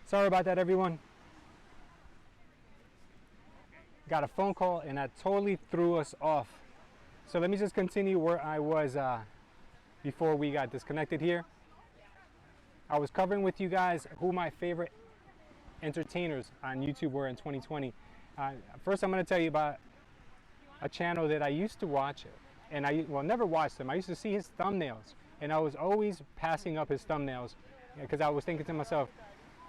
Sorry about that, everyone. Got a phone call and that totally threw us off. So let me just continue where I was before we got disconnected here. I was covering with you guys who my favorite entertainers on YouTube were in 2020. First, I'm going to tell you about a channel that I used to watch, and I never watched him. I used to see his thumbnails, and I was always passing up his thumbnails because I was thinking to myself,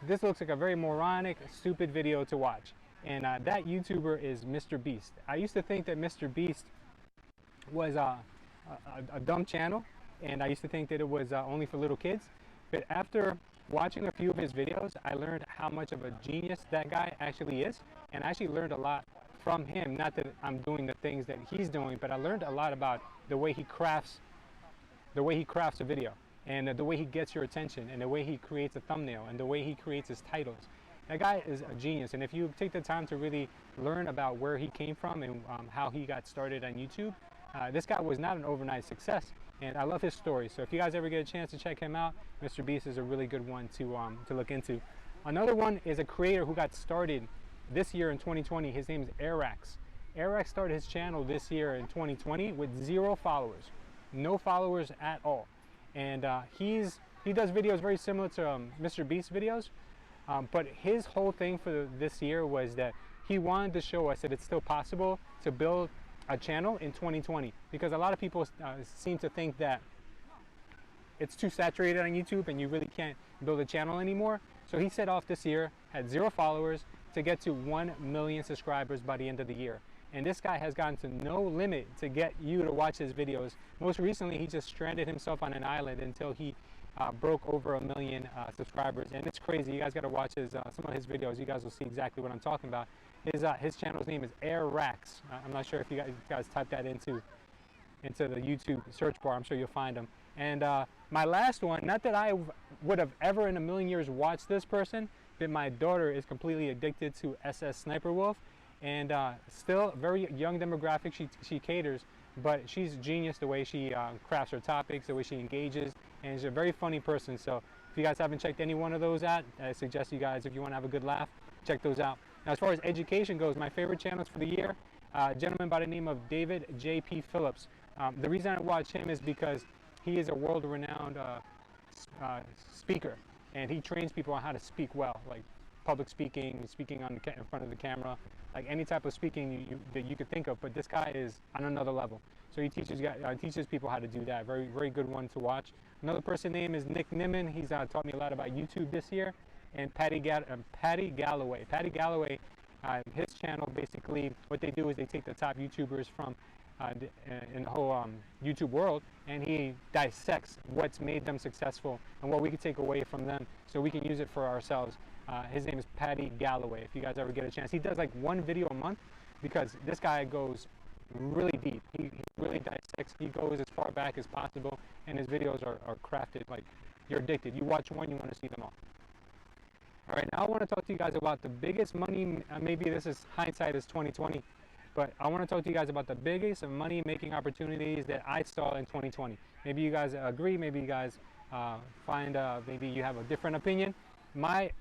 this looks like a very moronic, stupid video to watch. And that YouTuber is Mr. Beast. I used to think that Mr. Beast was a dumb channel, and I used to think that it was only for little kids. But after watching a few of his videos, I learned how much of a genius that guy actually is, and I actually learned a lot from him. Not that I'm doing the things that he's doing, but I learned a lot about the way he crafts a video, and the way he gets your attention, and the way he creates a thumbnail, and the way he creates his titles. That guy is a genius, and if you take the time to really learn about where he came from and how he got started on YouTube, this guy was not an overnight success, and I love his story. So if you guys ever get a chance to check him out, Mr. Beast is a really good one to look into. Another one is a creator who got started this year in 2020. His name is Arax. Arax started his channel this year in 2020 with 0 followers, no followers at all, and he does videos very similar to Mr. Beast's videos. But his whole thing for this year was that he wanted to show us that it's still possible to build a channel in 2020, because a lot of people seem to think that it's too saturated on YouTube and you really can't build a channel anymore. So he set off this year, had 0 followers, to get to 1 million subscribers by the end of the year. And this guy has gotten to no limit to get you to watch his videos. Most recently, he just stranded himself on an island until he broke over 1 million subscribers, and it's crazy. You guys got to watch his some of his videos. You guys will see exactly what I'm talking about. His channel's name is Arax. I'm not sure if you guys type that into the YouTube search bar. I'm sure you'll find him. And my last one, not that I would have ever in a million years watched this person, but my daughter is completely addicted to SS Sniper Wolf, and still very young demographic. She caters, but she's genius the way she crafts her topics, the way she engages, and she's a very funny person. So if you guys haven't checked any one of those out, I suggest you guys, if you want to have a good laugh, check those out. Now, as far as education goes, my favorite channels for the year, a gentleman by the name of David J.P. Phillips. The reason I watch him is because he is a world-renowned speaker, and he trains people on how to speak well, like public speaking, speaking in front of the camera, like any type of speaking that you could think of. But this guy is on another level. So he teaches people how to do that. Very, very good one to watch. Another person name is Nick Nimmin. He's taught me a lot about YouTube this year. And Patty Galloway. Patty Galloway, his channel, basically what they do is they take the top YouTubers from in the whole YouTube world, and he dissects what's made them successful and what we can take away from them so we can use it for ourselves. His name is Patty Galloway. If you guys ever get a chance, he does like 1 video a month, because this guy goes really deep. He really dissects. He goes as far back as possible, and his videos are crafted like you're addicted. You watch one, you want to see them all. All right, now I want to talk to you guys about the biggest money. Maybe this is hindsight is 2020, but I want to talk to you guys about the biggest money-making opportunities that I saw in 2020. Maybe you guys agree. Maybe you guys find maybe you have a different opinion. My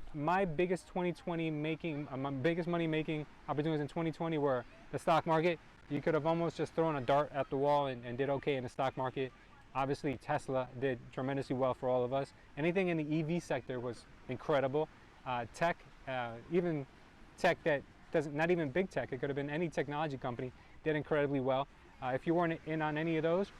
biggest 2020 my biggest money-making opportunities in 2020 were the stock market. You could have almost just thrown a dart at the wall and did okay in the stock market. Obviously, Tesla did tremendously well for all of us. Anything in the EV sector was incredible. Tech, even tech that not even big tech, it could have been any technology company, did incredibly well. If you weren't in on any of those,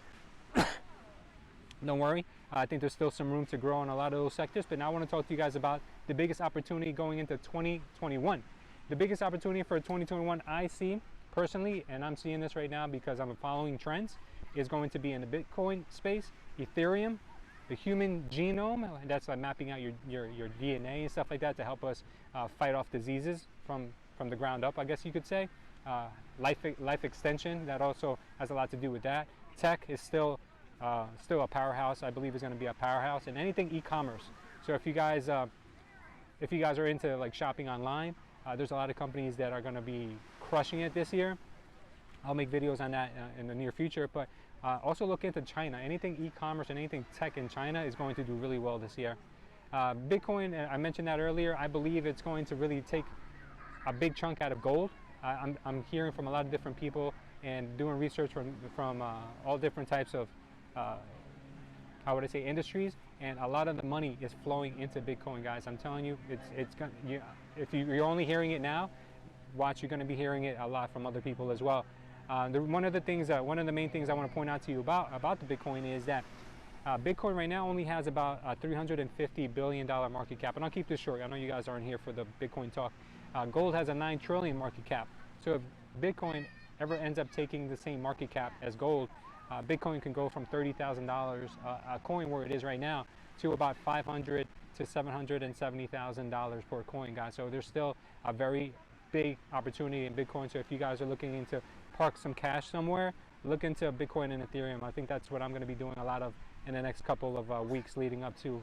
don't worry. I think there's still some room to grow in a lot of those sectors. But now I want to talk to you guys about the biggest opportunity going into 2021. The biggest opportunity for 2021 I see personally, and I'm seeing this right now because I'm following trends, is going to be in the Bitcoin space, Ethereum, the human genome. That's like mapping out your DNA and stuff like that to help us fight off diseases from the ground up, I guess you could say. Life extension, that also has a lot to do with that. Tech is still a powerhouse. I believe is going to be a powerhouse, and anything e-commerce. So if you guys are into like shopping online, there's a lot of companies that are going to be crushing it this year. I'll make videos on that in the near future, but also look into China. Anything e-commerce and anything tech in China is going to do really well this year. Bitcoin, I mentioned that earlier. I believe it's going to really take a big chunk out of gold. I'm hearing from a lot of different people and doing research from all different types of how would I say, industries, and a lot of the money is flowing into Bitcoin, guys. I'm telling you, if you're only hearing it now, watch, you're going to be hearing it a lot from other people as well. One of the main things I want to point out to you about the Bitcoin is that Bitcoin right now only has about a $350 billion market cap, and I'll keep this short. I know you guys aren't here for the Bitcoin talk. Gold has a $9 trillion market cap, so if Bitcoin ever ends up taking the same market cap as gold, Bitcoin can go from $30,000 a coin where it is right now to about $500,000 to $770,000 per coin, guys. So there's still a very big opportunity in Bitcoin. So if you guys are looking into park some cash somewhere, look into Bitcoin and Ethereum. I think that's what I'm going to be doing a lot of in the next couple of weeks leading up to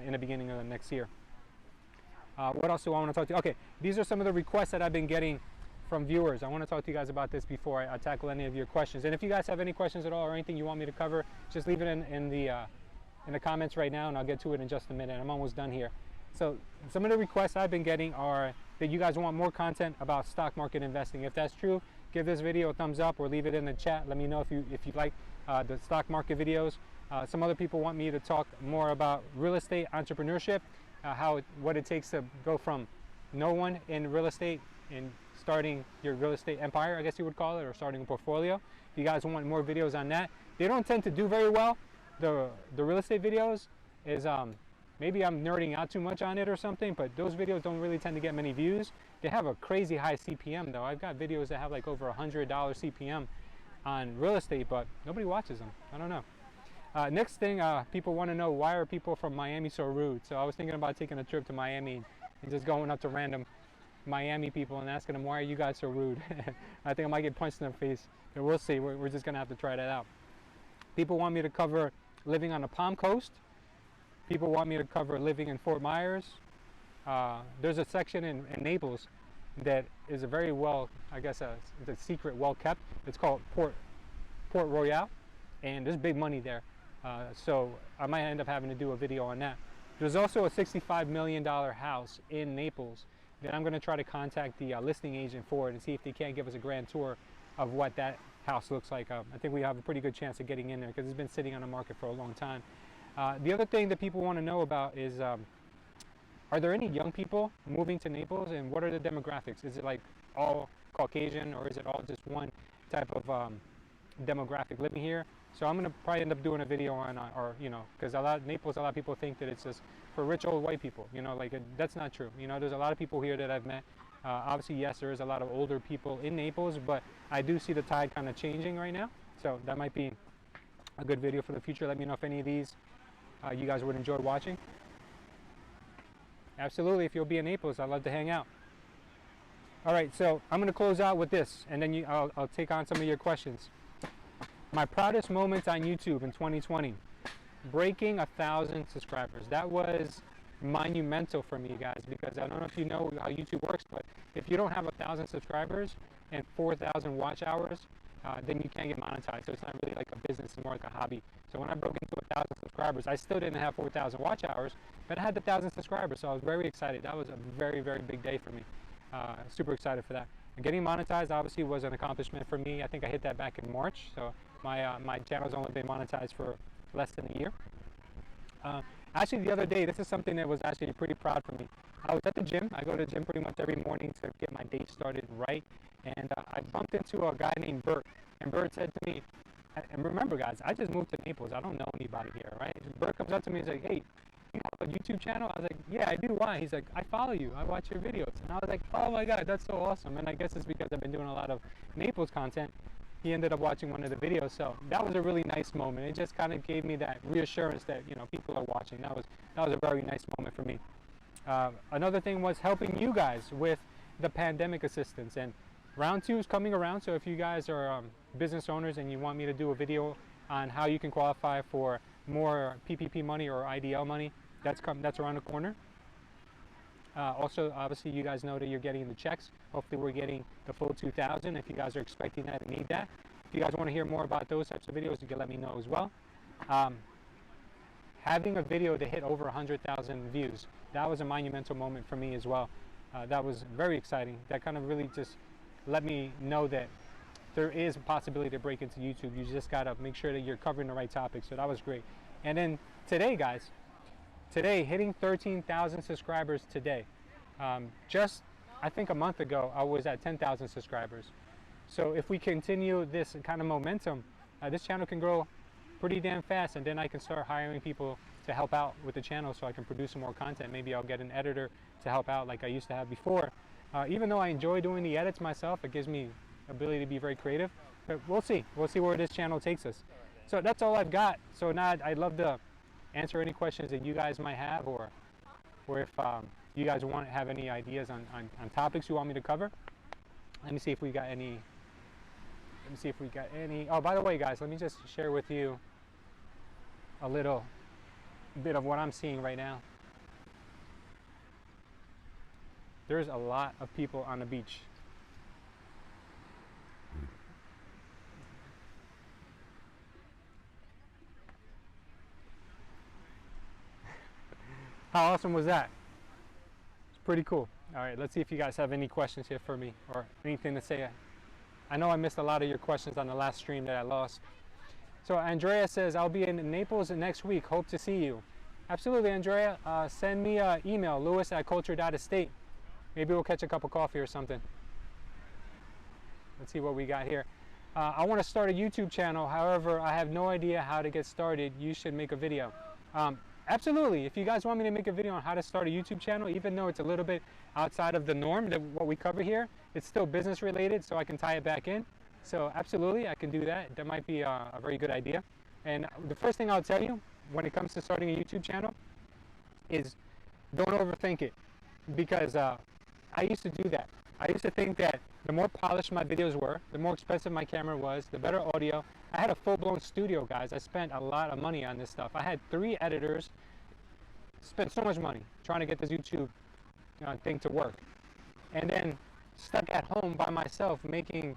in the beginning of the next year. What else do I want to talk to you? Okay, these are some of the requests that I've been getting from viewers. I want to talk to you guys about this before I tackle any of your questions. And if you guys have any questions at all or anything you want me to cover, just leave it in the comments right now, and I'll get to it in just a minute. I'm almost done here. So some of the requests I've been getting are that you guys want more content about stock market investing. If that's true, give this video a thumbs up or leave it in the chat. Let me know if you like the stock market videos. Some other people want me to talk more about real estate entrepreneurship, what it takes to go from no one in real estate and starting your real estate empire, I guess you would call it, or starting a portfolio. If you guys want more videos on that, they don't tend to do very well. The real estate videos is maybe I'm nerding out too much on it or something, but those videos don't really tend to get many views. They have a crazy high CPM though. I've got videos that have like over $100 CPM on real estate, but nobody watches them. I don't know. Next thing, people want to know, why are people from Miami so rude? So I was thinking about taking a trip to Miami and just going up to random Miami people and asking them, why are you guys so rude? I think I might get punched in the face, but we'll see. We're just gonna have to try that out. People want me to cover living on the Palm Coast. People want me to cover living in Fort Myers. There's a section in Naples that is a very well, I guess, it's a secret, well kept. It's called Port Royale, and there's big money there. So I might end up having to do a video on that. There's also a $65 million house in Naples that I'm going to try to contact the listing agent for it and see if they can't give us a grand tour of what that house looks like. I think we have a pretty good chance of getting in there because it's been sitting on the market for a long time. The other thing that people want to know about is, are there any young people moving to Naples, and what are the demographics? Is it like all Caucasian, or is it all just one type of demographic living here? So I'm going to probably end up doing a video on, or because Naples, a lot of people think that it's just for rich old white people. That's not true. There's a lot of people here that I've met. Obviously, yes, there is a lot of older people in Naples, but I do see the tide kind of changing right now. So that might be a good video for the future. Let me know if any of these you guys would enjoy watching. Absolutely, if you'll be in Naples, I'd love to hang out. All right, so I'm going to close out with this, and then I'll take on some of your questions. My proudest moments on YouTube in 2020, breaking 1,000 subscribers. That was monumental for me, guys, because I don't know if you know how YouTube works, but if you don't have 1,000 subscribers and 4,000 watch hours, then you can't get monetized. So it's not really like a business, it's more like a hobby. So when I broke into 1,000 subscribers, I still didn't have 4,000 watch hours, but I had the 1,000 subscribers, so I was very excited. That was a very, very big day for me. Super excited for that. And getting monetized obviously was an accomplishment for me. I think I hit that back in March, so my channel's only been monetized for less than a year. Actually, the other day, this is something that was actually pretty proud for me. I was at the gym. I go to the gym pretty much every morning to get my day started right. And I bumped into a guy named Bert. And Bert said to me, and remember guys, I just moved to Naples. I don't know anybody here, right? Bert comes up to me and he's like, hey, you have a YouTube channel? I was like, yeah, I do. Why? He's like, I follow you. I watch your videos. And I was like, oh my God, that's so awesome. And I guess it's because I've been doing a lot of Naples content. He ended up watching one of the videos, so that was a really nice moment. It just kind of gave me that reassurance that people are watching. That was a very nice moment for me. Another thing was helping you guys with the pandemic assistance, and round 2 is coming around. So if you guys are business owners and you want me to do a video on how you can qualify for more PPP money or IDL money, that's around the corner. Also, obviously, you guys know that you're getting the checks. Hopefully, we're getting the full 2,000 if you guys are expecting that and need that. If you guys want to hear more about those types of videos, you can let me know as well. having a video to hit over 100,000 views, that was a monumental moment for me as well. That was very exciting. That kind of really just let me know that there is a possibility to break into YouTube. You just gotta make sure that you're covering the right topics. So that was great. And then today, guys, today hitting 13,000 subscribers today. Just I think a month ago I was at 10,000 subscribers. So if we continue this kind of momentum, this channel can grow pretty damn fast, and then I can start hiring people to help out with the channel so I can produce some more content. Maybe I'll get an editor to help out like I used to have before. Even though I enjoy doing the edits myself, it gives me ability to be very creative. But we'll see where this channel takes us. So that's all I've got. So now I'd love to answer any questions that you guys might have, or if you guys have any ideas on topics you want me to cover. Let me see if we got any. Oh, by the way, guys, let me just share with you a little bit of what I'm seeing right now. There's a lot of people on the beach. How awesome was that? It's pretty cool. All right, let's see if you guys have any questions here for me or anything to say. I know I missed a lot of your questions on the last stream that I lost. So Andrea says, I'll be in Naples next week. Hope to see you. Absolutely, Andrea. Send me an email, lewis@culture.estate. Maybe we'll catch a cup of coffee or something. Let's see what we got here. I want to start a YouTube channel. However, I have no idea how to get started. You should make a video. Absolutely. If you guys want me to make a video on how to start a YouTube channel, even though it's a little bit outside of the norm that what we cover here, it's still business related, so I can tie it back in. So absolutely, I can do that. That might be a very good idea. And the first thing I'll tell you when it comes to starting a YouTube channel is don't overthink it, because I used to do that. I used to think that the more polished my videos were, the more expensive my camera was, the better audio. I had a full-blown studio, guys. I spent a lot of money on this stuff. I had 3 editors, spent so much money trying to get this YouTube thing to work. And then stuck at home by myself making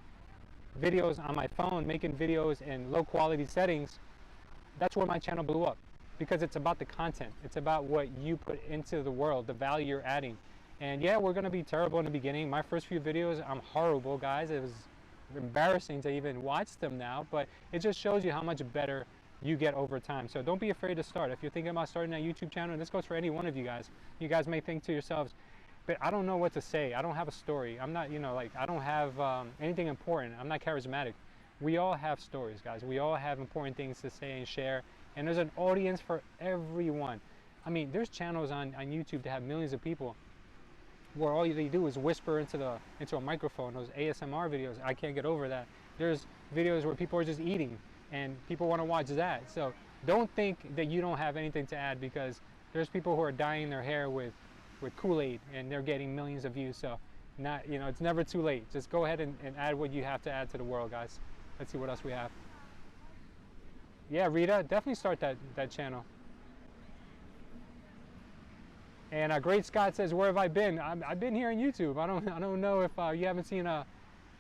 videos on my phone, making videos in low-quality settings. That's where my channel blew up, because it's about the content. It's about what you put into the world, the value you're adding. And yeah, we're going to be terrible in the beginning. My first few videos, I'm horrible, guys. It was embarrassing to even watch them now, but it just shows you how much better you get over time. So don't be afraid to start. If you're thinking about starting a YouTube channel, and this goes for any one of you guys may think to yourselves, but I don't know what to say. I don't have a story. I'm not, I don't have anything important. I'm not charismatic. We all have stories, guys. We all have important things to say and share, and there's an audience for everyone. I mean, there's channels on YouTube that have millions of people where all they do is whisper into a microphone. Those ASMR videos, I can't get over that. There's videos where people are just eating and people want to watch that. So don't think that you don't have anything to add, because there's people who are dyeing their hair with Kool-Aid and they're getting millions of views. So it's never too late. Just go ahead and add what you have to add to the world, guys. Let's see what else we have. Yeah, Rita, definitely start that channel. And Great Scott says, where have I been? I've been here on YouTube. I don't know if you haven't seen the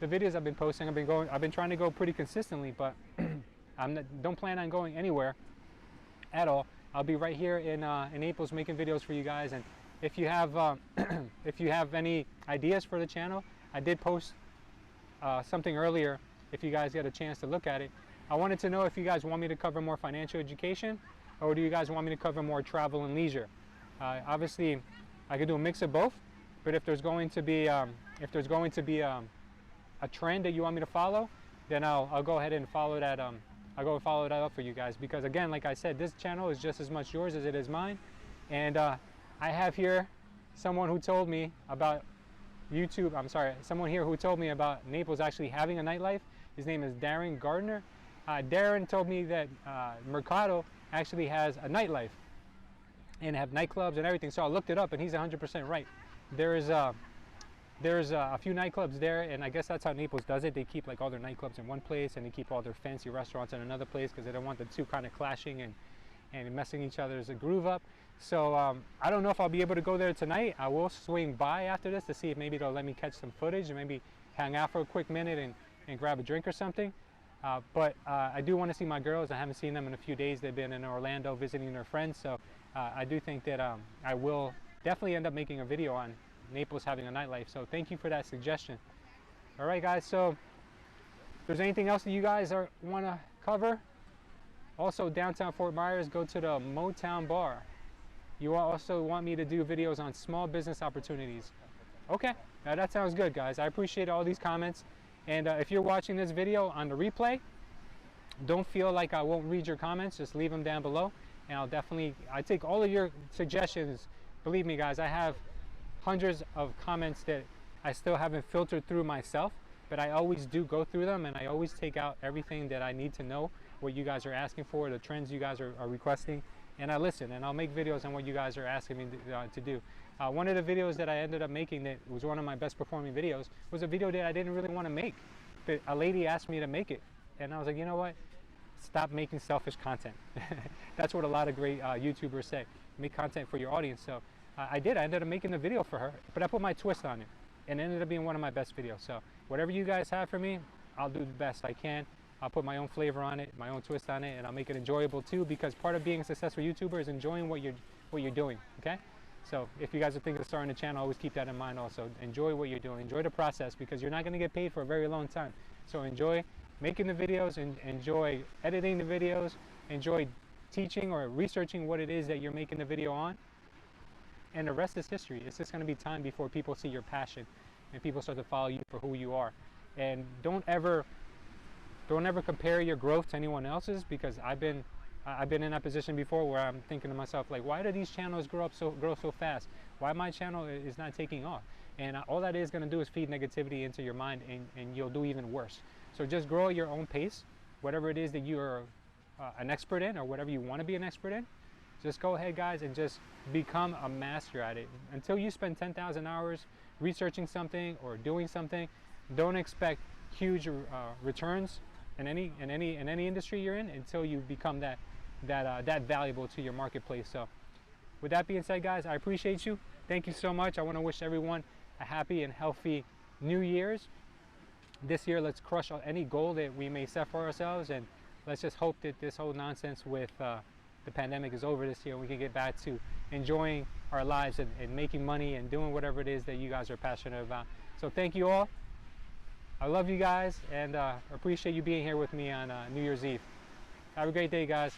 videos I've been posting. I've been trying to go pretty consistently, but don't plan on going anywhere at all. I'll be right here in Naples making videos for you guys. And if you have any ideas for the channel, I did post something earlier. If you guys get a chance to look at it, I wanted to know if you guys want me to cover more financial education, or do you guys want me to cover more travel and leisure? Obviously, I could do a mix of both, but if there's going to be a trend that you want me to follow, then I'll go ahead and follow that. I'll go follow that up for you guys, because again, like I said, this channel is just as much yours as it is mine. And I have here someone who told me about YouTube. I'm sorry, someone here who told me about Naples actually having a nightlife. His name is Darren Gardner. Darren told me that Mercado actually has a nightlife and have nightclubs and everything. So I looked it up, and he's 100% right. There's a few nightclubs there, and I guess that's how Naples does it. They keep like all their nightclubs in one place, and they keep all their fancy restaurants in another place, because they don't want the two kind of clashing and messing each other's groove up. So I don't know if I'll be able to go there tonight. I will swing by after this to see if maybe they'll let me catch some footage and maybe hang out for a quick minute and grab a drink or something. But I do want to see my girls. I haven't seen them in a few days. They've been in Orlando visiting their friends. So I do think that I will definitely end up making a video on Naples having a nightlife. So thank you for that suggestion. All right, guys. So if there's anything else that you guys want to cover, also downtown Fort Myers, go to the Motown Bar. You also want me to do videos on small business opportunities. Okay, now that sounds good, guys. I appreciate all these comments. And if you're watching this video on the replay, don't feel like I won't read your comments. Just leave them down below. And I take all of your suggestions. Believe me, guys, I have hundreds of comments that I still haven't filtered through myself. But I always do go through them, and I always take out everything that I need to know, what you guys are asking for, the trends you guys are requesting. And I listen, and I'll make videos on what you guys are asking me to do. One of the videos that I ended up making that was one of my best performing videos was a video that I didn't really want to make. But a lady asked me to make it. And I was like, you know what? Stop making selfish content. That's what a lot of great YouTubers say. Make content for your audience. So I did. I ended up making the video for her. But I put my twist on it. And it ended up being one of my best videos. So whatever you guys have for me, I'll do the best I can. I'll put my own flavor on it, my own twist on it, and I'll make it enjoyable too, because part of being a successful YouTuber is enjoying what you're doing, okay? So if you guys are thinking of starting a channel, always keep that in mind also. Enjoy what you're doing. Enjoy the process, because you're not going to get paid for a very long time. So enjoy making the videos, and enjoy editing the videos, enjoy teaching or researching what it is that you're making the video on. And the rest is history. It's just going to be time before people see your passion and people start to follow you for who you are. And don't ever compare your growth to anyone else's, because I've been in that position before where I'm thinking to myself, like, why do these channels grow so fast? Why my channel is not taking off? And all that is going to do is feed negativity into your mind, and you'll do even worse. So just grow at your own pace, whatever it is that you're an expert in, or whatever you want to be an expert in. Just go ahead, guys, and just become a master at it. Until you spend 10,000 hours researching something or doing something, don't expect huge returns in any industry you're in until you become that valuable to your marketplace. So with that being said, guys, I appreciate you. Thank you so much. I want to wish everyone a happy and healthy New Year's. This year, let's crush any goal that we may set for ourselves, and let's just hope that this whole nonsense with the pandemic is over this year, and we can get back to enjoying our lives and making money and doing whatever it is that you guys are passionate about. So thank you all. I love you guys, and appreciate you being here with me on New Year's Eve. Have a great day, guys.